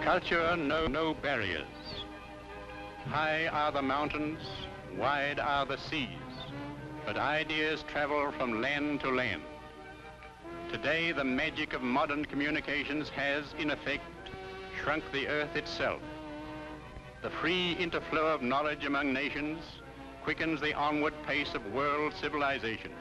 culture knows no barriers. High are the mountains, wide are the seas, but ideas travel from land to land. Today, the magic of modern communications has, in effect, shrunk the earth itself. The free interflow of knowledge among nations quickens the onward pace of world civilization.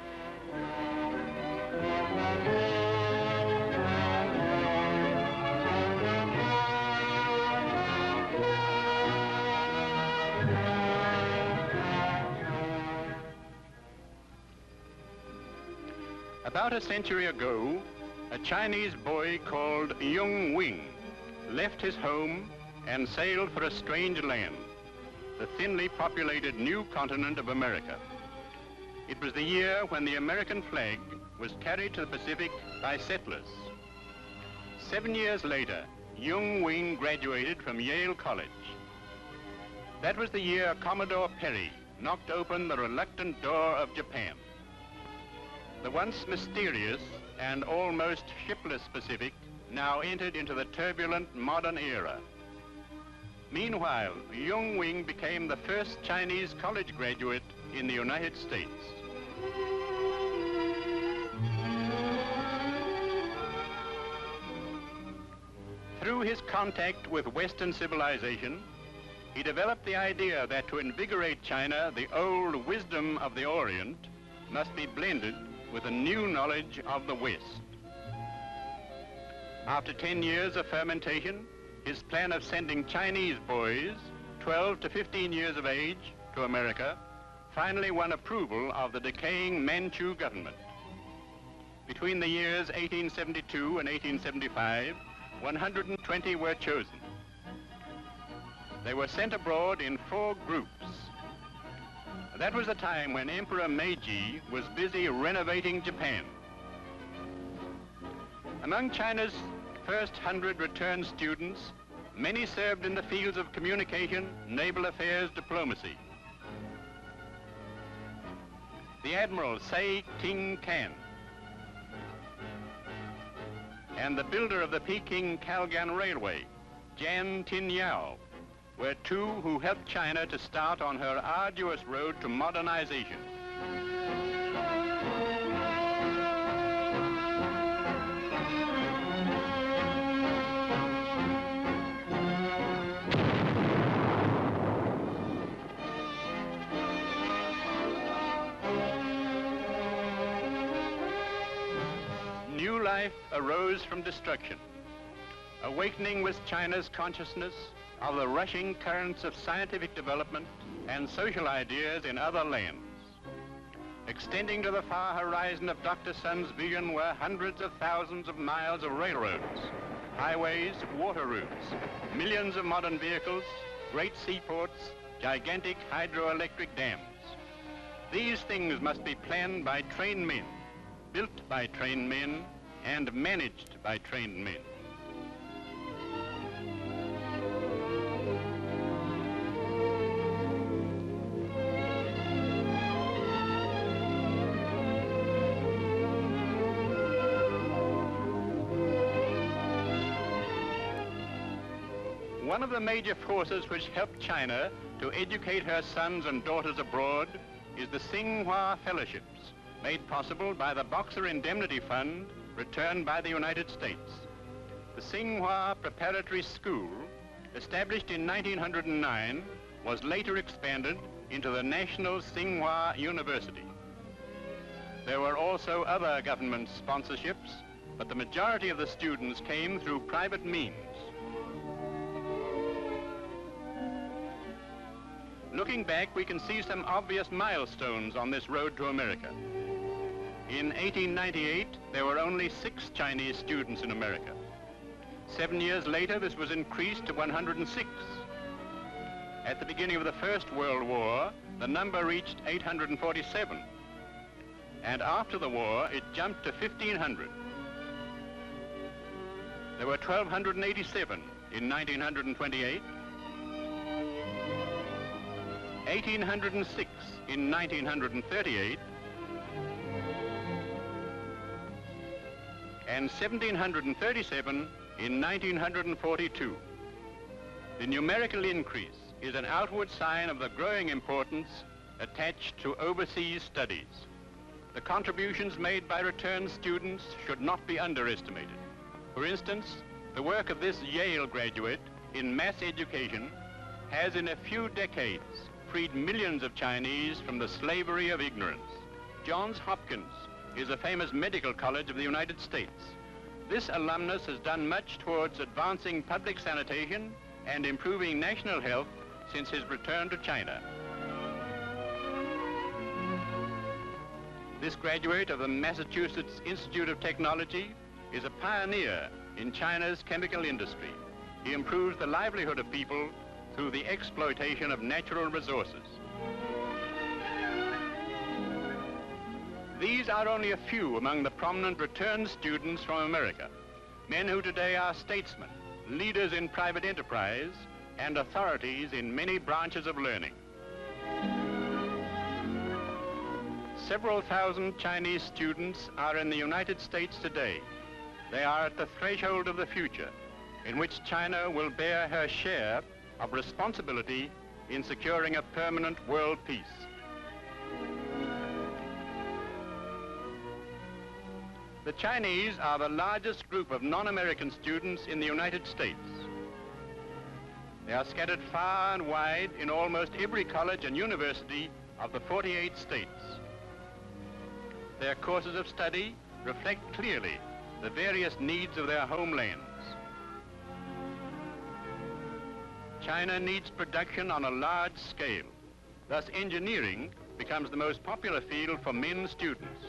About a century ago, a Chinese boy called Young Wing left his home and sailed for a strange land, the thinly populated new continent of America. It was the year when the American flag was carried to the Pacific by settlers. 7 years later, Young Wing graduated from Yale College. That was the year Commodore Perry knocked open the reluctant door of Japan. The once mysterious and almost shipless Pacific now entered into the turbulent modern era. Meanwhile, Young Wing became the first Chinese college graduate in the United States. Through his contact with Western civilization, he developed the idea that to invigorate China, the old wisdom of the Orient must be blended with a new knowledge of the West. After 10 years of fermentation, his plan of sending Chinese boys, 12 to 15 years of age, to America finally won approval of the decaying Manchu government. Between the years 1872 and 1875, 120 were chosen. They were sent abroad in 4 groups. That was the time when Emperor Meiji was busy renovating Japan. Among China's first 100 returned students, many served in the fields of communication, naval affairs, diplomacy. The Admiral Sai Ting Kan and the builder of the Peking-Kalgan Railway, Jan Tinyao, were 2 who helped China to start on her arduous road to modernization. New life arose from destruction. Awakening was China's consciousness of the rushing currents of scientific development and social ideas in other lands. Extending to the far horizon of Dr. Sun's vision were hundreds of thousands of miles of railroads, highways, water routes, millions of modern vehicles, great seaports, gigantic hydroelectric dams. These things must be planned by trained men, built by trained men, and managed by trained men. One of the major forces which helped China to educate her sons and daughters abroad is the Tsinghua Fellowships, made possible by the Boxer Indemnity Fund returned by the United States. The Tsinghua Preparatory School, established in 1909, was later expanded into the National Tsinghua University. There were also other government sponsorships, but the majority of the students came through private means. Looking back, we can see some obvious milestones on this road to America. In 1898, there were only 6 Chinese students in America. 7 years later, this was increased to 106. At the beginning of the First World War, the number reached 847. And after the war, it jumped to 1,500. There were 1,287 in 1928, 1,806 in 1938, and 1,737 in 1942. The numerical increase is an outward sign of the growing importance attached to overseas studies. The contributions made by returned students should not be underestimated. For instance, the work of this Yale graduate in mass education has in a few decades freed millions of Chinese from the slavery of ignorance. Johns Hopkins is a famous medical college of the United States. This alumnus has done much towards advancing public sanitation and improving national health since his return to China. This graduate of the Massachusetts Institute of Technology is a pioneer in China's chemical industry. He improves the livelihood of people through the exploitation of natural resources. These are only a few among the prominent returned students from America, men who today are statesmen, leaders in private enterprise, and authorities in many branches of learning. Several thousand Chinese students are in the United States today. They are at the threshold of the future, in which China will bear her share of responsibility in securing a permanent world peace. The Chinese are the largest group of non-American students in the United States. They are scattered far and wide in almost every college and university of the 48 states. Their courses of study reflect clearly the various needs of their homelands. China needs production on a large scale. Thus, engineering becomes the most popular field for men students.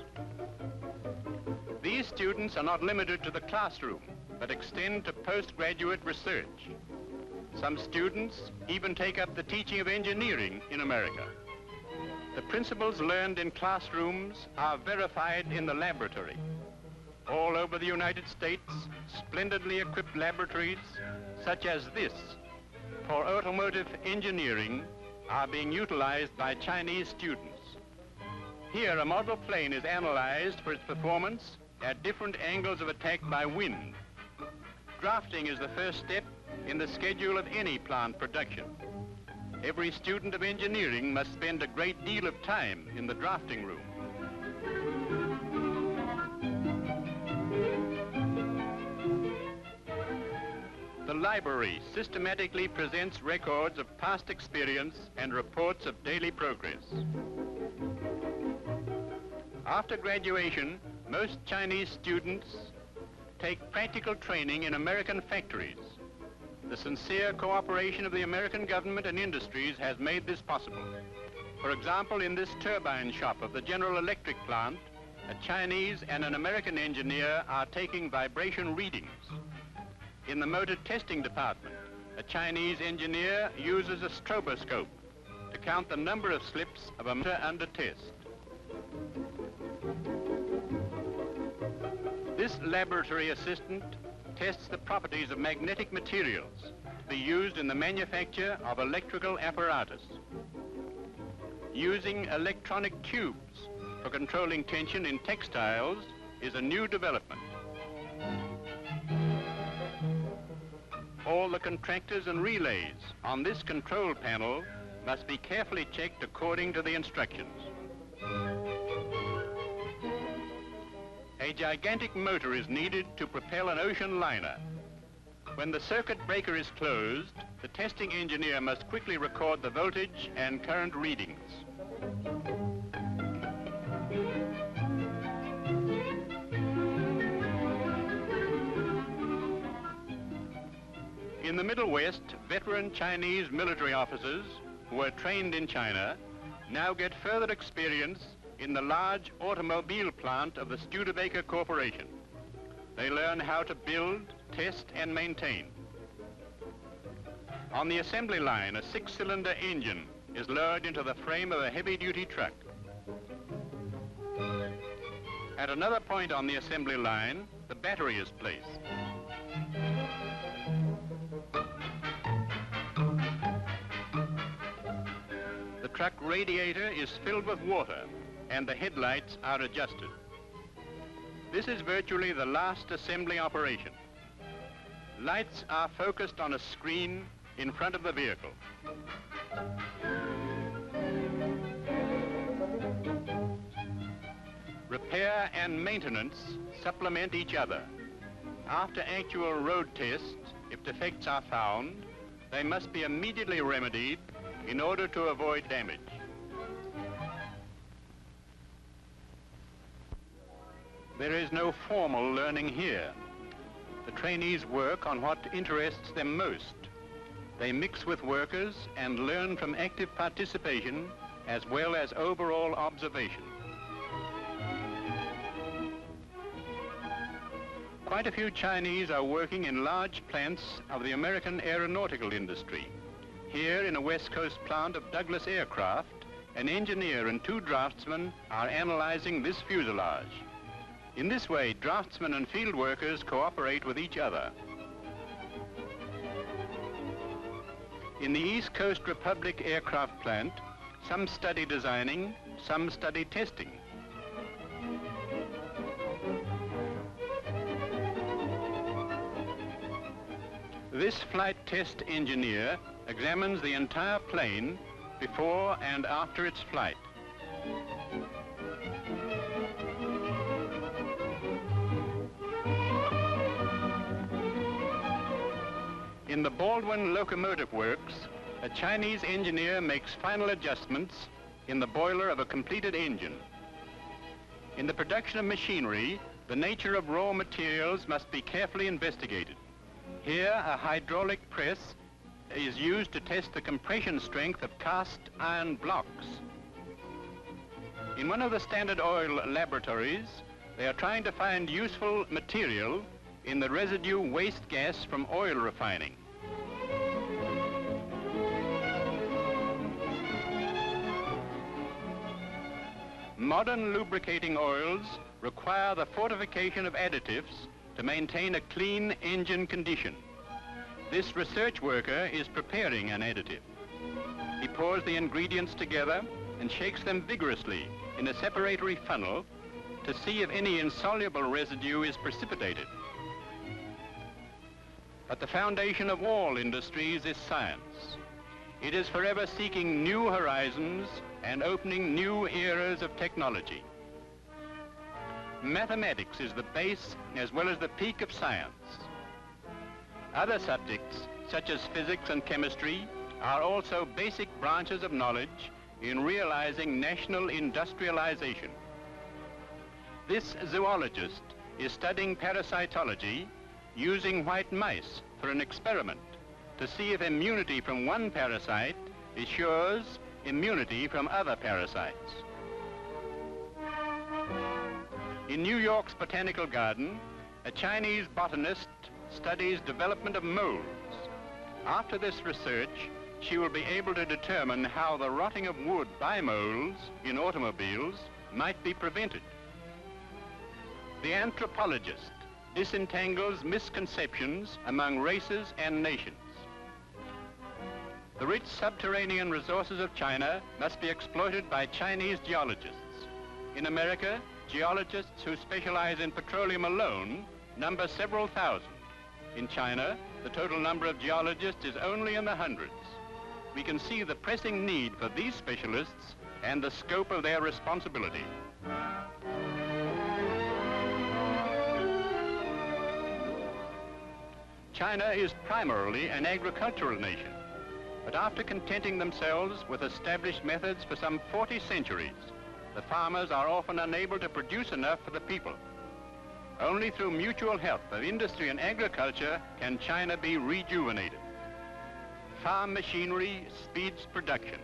These students are not limited to the classroom, but extend to postgraduate research. Some students even take up the teaching of engineering in America. The principles learned in classrooms are verified in the laboratory. All over the United States, splendidly equipped laboratories, such as this, for automotive engineering, are being utilized by Chinese students. Here, a model plane is analyzed for its performance at different angles of attack by wind. Drafting is the first step in the schedule of any plant production. Every student of engineering must spend a great deal of time in the drafting room. The library systematically presents records of past experience and reports of daily progress. After graduation, most Chinese students take practical training in American factories. The sincere cooperation of the American government and industries has made this possible. For example, in this turbine shop of the General Electric plant, a Chinese and an American engineer are taking vibration readings. In the motor testing department, a Chinese engineer uses a stroboscope to count the number of slips of a motor under test. This laboratory assistant tests the properties of magnetic materials to be used in the manufacture of electrical apparatus. Using electronic tubes for controlling tension in textiles is a new development. All the contractors and relays on this control panel must be carefully checked according to the instructions. A gigantic motor is needed to propel an ocean liner. When the circuit breaker is closed, the testing engineer must quickly record the voltage and current readings. In the Middle West, veteran Chinese military officers who were trained in China now get further experience in the large automobile plant of the Studebaker Corporation. They learn how to build, test, and maintain. On the assembly line, a 6-cylinder engine is lowered into the frame of a heavy-duty truck. At another point on the assembly line, the battery is placed. The truck radiator is filled with water, and the headlights are adjusted. This is virtually the last assembly operation. Lights are focused on a screen in front of the vehicle. Repair and maintenance supplement each other. After actual road tests, if defects are found, they must be immediately remedied in order to avoid damage. There is no formal learning here. The trainees work on what interests them most. They mix with workers and learn from active participation as well as overall observation. Quite a few Chinese are working in large plants of the American aeronautical industry. Here in a West Coast plant of Douglas Aircraft, an engineer and 2 draftsmen are analyzing this fuselage. In this way, draftsmen and field workers cooperate with each other. In the East Coast Republic aircraft plant, some study designing, some study testing. This flight test engineer examines the entire plane before and after its flight. In the Baldwin Locomotive Works, a Chinese engineer makes final adjustments in the boiler of a completed engine. In the production of machinery, the nature of raw materials must be carefully investigated. Here, a hydraulic press is used to test the compression strength of cast iron blocks. In one of the Standard Oil laboratories, they are trying to find useful material in the residue waste gas from oil refining. Modern lubricating oils require the fortification of additives to maintain a clean engine condition. This research worker is preparing an additive. He pours the ingredients together and shakes them vigorously in a separatory funnel to see if any insoluble residue is precipitated. But the foundation of all industries is science. It is forever seeking new horizons and opening new eras of technology. Mathematics is the base as well as the peak of science. Other subjects, such as physics and chemistry, are also basic branches of knowledge in realizing national industrialization. This zoologist is studying parasitology using white mice for an experiment to see if immunity from one parasite assures immunity from other parasites. In New York's Botanical Garden, a Chinese botanist studies development of molds. After this research, she will be able to determine how the rotting of wood by molds in automobiles might be prevented. The anthropologist disentangles misconceptions among races and nations. The rich subterranean resources of China must be exploited by Chinese geologists. In America, geologists who specialize in petroleum alone number several thousand. In China, the total number of geologists is only in the hundreds. We can see the pressing need for these specialists and the scope of their responsibility. China is primarily an agricultural nation, but after contenting themselves with established methods for some 40 centuries, the farmers are often unable to produce enough for the people. Only through mutual help of industry and agriculture can China be rejuvenated. Farm machinery speeds production.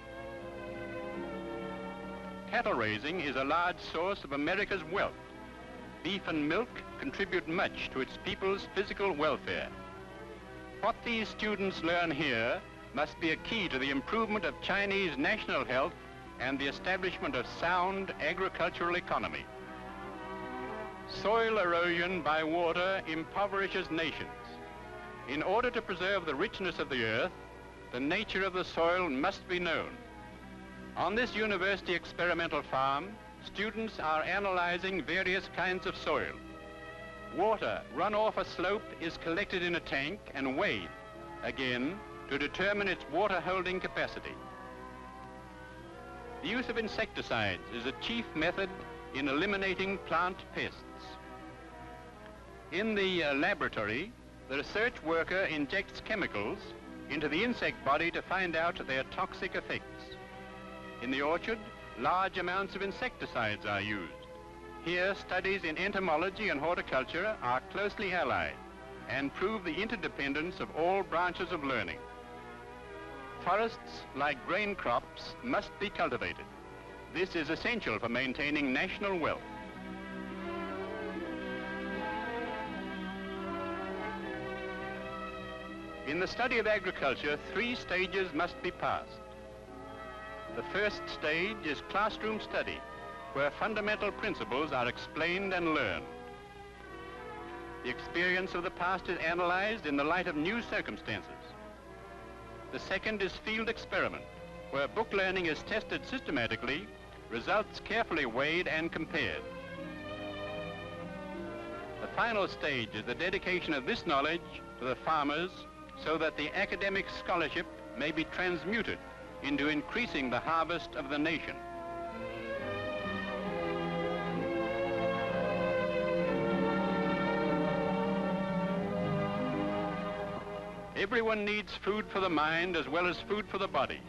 Cattle raising is a large source of America's wealth. Beef and milk contribute much to its people's physical welfare. What these students learn here must be a key to the improvement of Chinese national health and the establishment of sound agricultural economy. Soil erosion by water impoverishes nations. In order to preserve the richness of the earth, the nature of the soil must be known. On this university experimental farm, students are analyzing various kinds of soil. Water run off a slope is collected in a tank and weighed. Again, to determine its water-holding capacity. The use of insecticides is a chief method in eliminating plant pests. In the laboratory, the research worker injects chemicals into the insect body to find out their toxic effects. In the orchard, large amounts of insecticides are used. Here, studies in entomology and horticulture are closely allied and prove the interdependence of all branches of learning. Forests, like grain crops, must be cultivated. This is essential for maintaining national wealth. In the study of agriculture, 3 stages must be passed. The first stage is classroom study, where fundamental principles are explained and learned. The experience of the past is analyzed in the light of new circumstances. The second is field experiment, where book learning is tested systematically, results carefully weighed and compared. The final stage is the dedication of this knowledge to the farmers so that the academic scholarship may be transmuted into increasing the harvest of the nation. Everyone needs food for the mind as well as food for the body.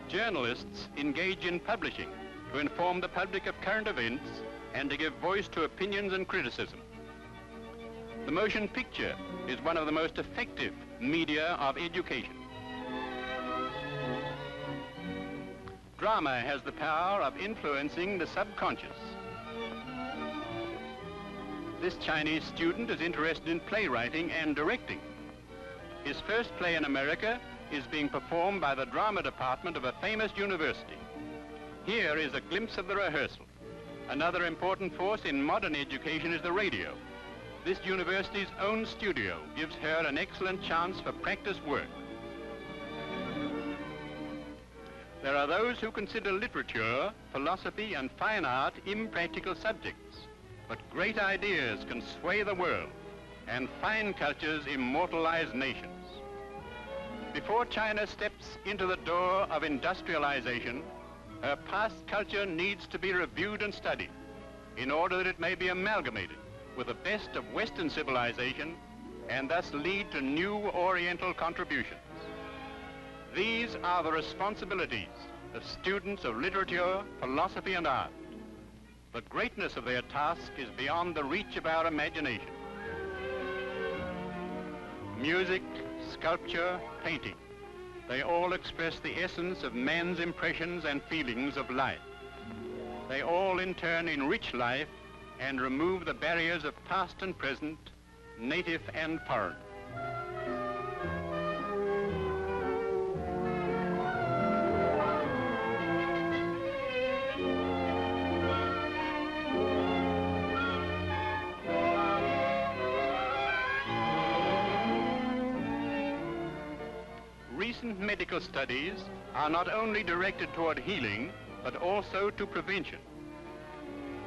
Journalists engage in publishing to inform the public of current events and to give voice to opinions and criticism. The motion picture is one of the most effective media of education. Drama has the power of influencing the subconscious. This Chinese student is interested in playwriting and directing. His first play in America is being performed by the drama department of a famous university. Here is a glimpse of the rehearsal. Another important force in modern education is the radio. This university's own studio gives her an excellent chance for practice work. There are those who consider literature, philosophy, and fine art impractical subjects, but great ideas can sway the world, and fine cultures immortalize nations. Before China steps into the door of industrialization, her past culture needs to be reviewed and studied in order that it may be amalgamated with the best of Western civilization and thus lead to new Oriental contributions. These are the responsibilities of students of literature, philosophy, and art. The greatness of their task is beyond the reach of our imagination. Music, sculpture, painting, they all express the essence of man's impressions and feelings of life. They all in turn enrich life and remove the barriers of past and present, native and foreign. Recent medical studies are not only directed toward healing, but also to prevention.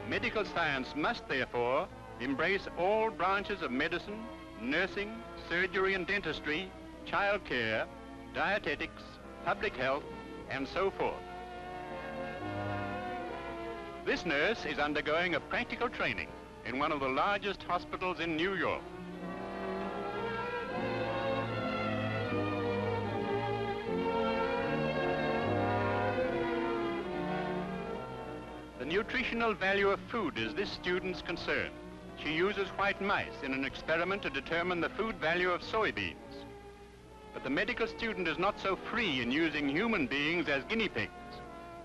Medical science must, therefore, embrace all branches of medicine, nursing, surgery and dentistry, child care, dietetics, public health, and so forth. This nurse is undergoing a practical training in one of the largest hospitals in New York. The nutritional value of food is this student's concern. She uses white mice in an experiment to determine the food value of soybeans. But the medical student is not so free in using human beings as guinea pigs.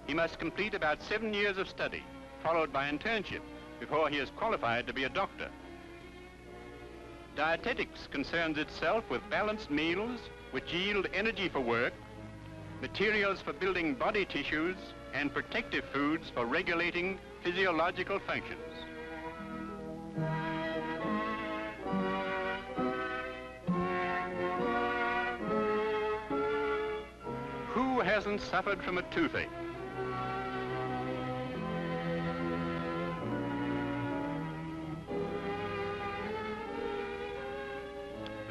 He must complete about 7 years of study, followed by internship, before he is qualified to be a doctor. Dietetics concerns itself with balanced meals which yield energy for work, materials for building body tissues, and protective foods for regulating physiological functions. Who hasn't suffered from a toothache?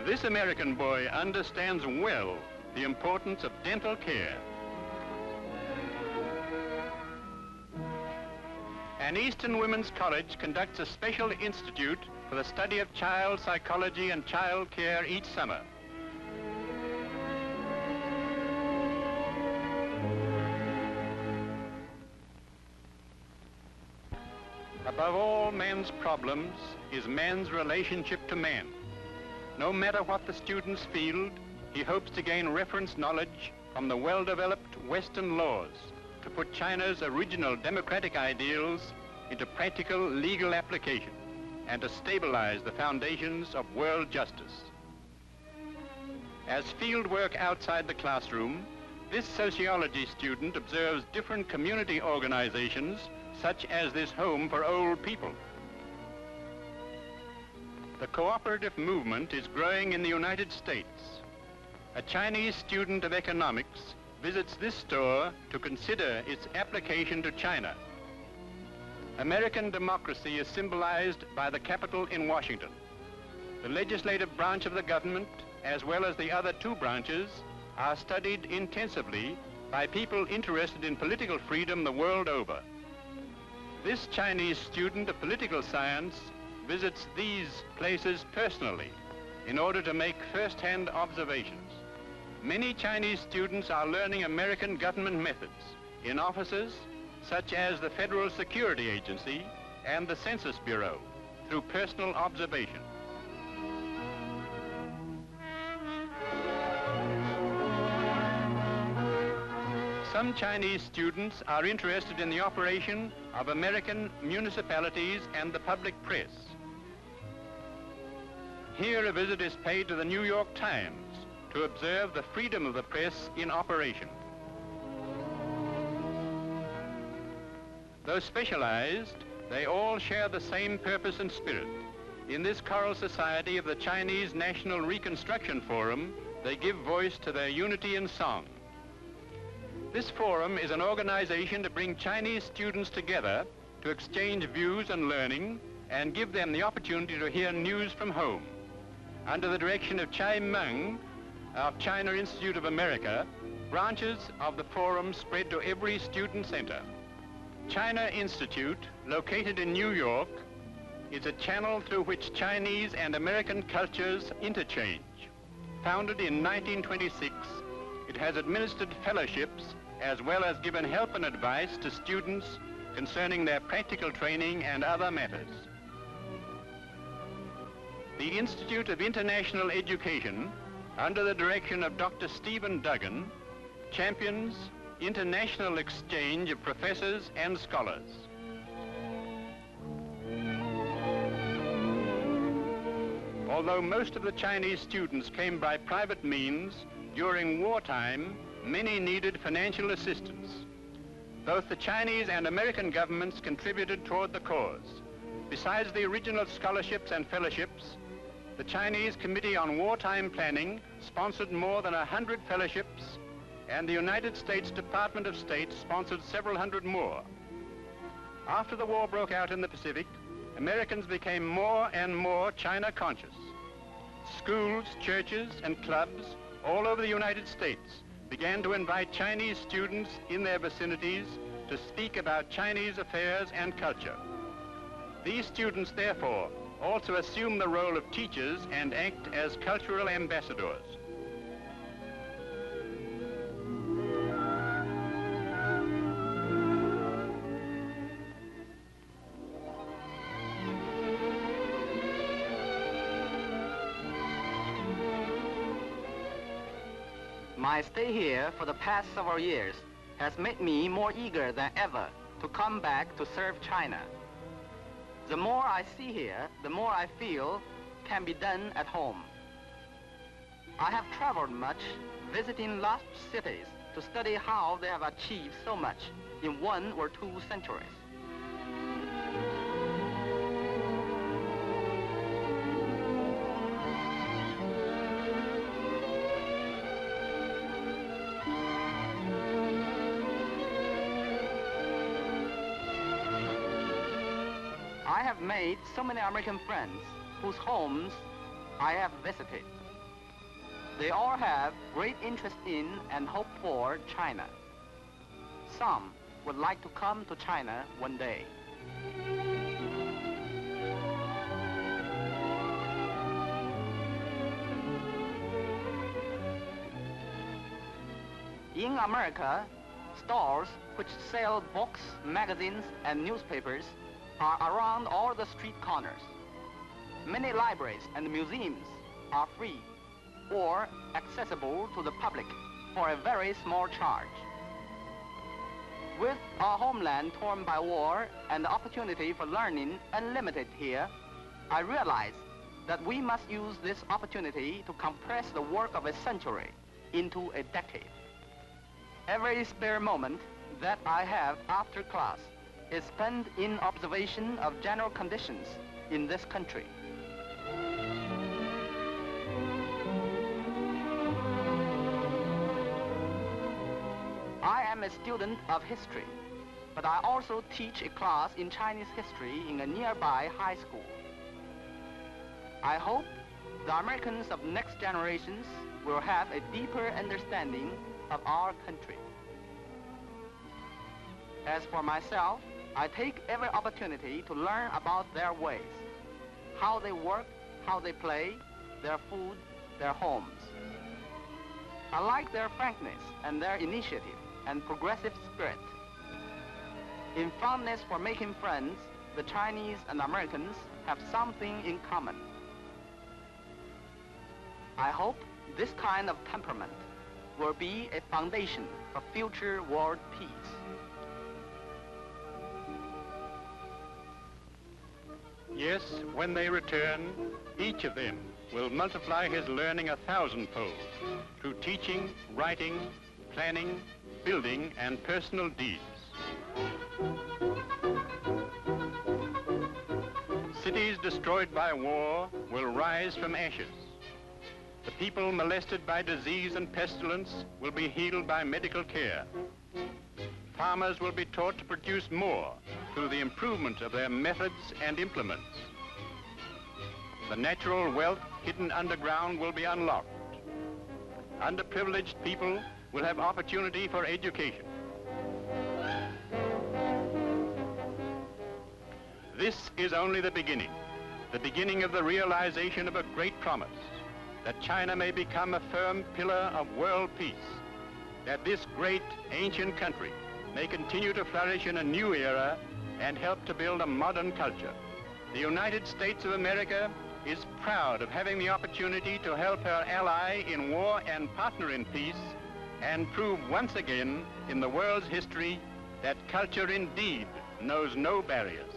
This American boy understands well the importance of dental care. An Eastern Women's College conducts a special institute for the study of child psychology and child care each summer. Above all men's problems is man's relationship to man. No matter what the student's field, he hopes to gain reference knowledge from the well-developed Western laws to put China's original democratic ideals into practical legal application and to stabilize the foundations of world justice. As field work outside the classroom, this sociology student observes different community organizations such as this home for old people. The cooperative movement is growing in the United States. A Chinese student of economics visits this store to consider its application to China. American democracy is symbolized by the Capitol in Washington. The legislative branch of the government, as well as the other two branches, are studied intensively by people interested in political freedom the world over. This Chinese student of political science visits these places personally in order to make first-hand observations. Many Chinese students are learning American government methods in offices such as the Federal Security Agency and the Census Bureau through personal observation. Some Chinese students are interested in the operation of American municipalities and the public press. Here a visit is paid to the New York Times to observe the freedom of the press in operation. Though specialized, they all share the same purpose and spirit. In this choral society of the Chinese National Reconstruction Forum, they give voice to their unity in song. This forum is an organization to bring Chinese students together to exchange views and learning and give them the opportunity to hear news from home. Under the direction of Chai Meng of China Institute of America, branches of the forum spread to every student center. China Institute, located in New York, is a channel through which Chinese and American cultures interchange. Founded in 1926, it has administered fellowships as well as given help and advice to students concerning their practical training and other matters. The Institute of International Education, under the direction of Dr. Stephen Duggan, champions international exchange of professors and scholars. Although most of the Chinese students came by private means, during wartime, many needed financial assistance. Both the Chinese and American governments contributed toward the cause. Besides the original scholarships and fellowships, the Chinese Committee on Wartime Planning sponsored more than 100 fellowships, and the United States Department of State sponsored several hundred more. After the war broke out in the Pacific, Americans became more and more China conscious. Schools, churches, and clubs all over the United States began to invite Chinese students in their vicinities to speak about Chinese affairs and culture. These students, therefore, also assume the role of teachers and act as cultural ambassadors. My stay here for the past several years has made me more eager than ever to come back to serve China. The more I see here, the more I feel can be done at home. I have traveled much, visiting lost cities to study how they have achieved so much in 1 or 2 centuries. I have made so many American friends whose homes I have visited. They all have great interest in and hope for China. Some would like to come to China one day. In America, stores which sell books, magazines, and newspapers are around all the street corners. Many libraries and museums are free or accessible to the public for a very small charge. With our homeland torn by war and the opportunity for learning unlimited here, I realize that we must use this opportunity to compress the work of a century into a decade. Every spare moment that I have after class is spent in observation of general conditions in this country. I am a student of history, but I also teach a class in Chinese history in a nearby high school. I hope the Americans of next generations will have a deeper understanding of our country. As for myself, I take every opportunity to learn about their ways, how they work, how they play, their food, their homes. I like their frankness and their initiative and progressive spirit. In fondness for making friends, the Chinese and Americans have something in common. I hope this kind of temperament will be a foundation for future world peace. Yes, when they return, each of them will multiply his learning 1,000-fold through teaching, writing, planning, building, and personal deeds. Cities destroyed by war will rise from ashes. The people molested by disease and pestilence will be healed by medical care. Farmers will be taught to produce more through the improvement of their methods and implements. The natural wealth hidden underground will be unlocked. Underprivileged people will have opportunity for education. This is only the beginning of the realization of a great promise, that China may become a firm pillar of world peace, that this great ancient country may continue to flourish in a new era and help to build a modern culture. The United States of America is proud of having the opportunity to help her ally in war and partner in peace, and prove once again in the world's history that culture indeed knows no barriers.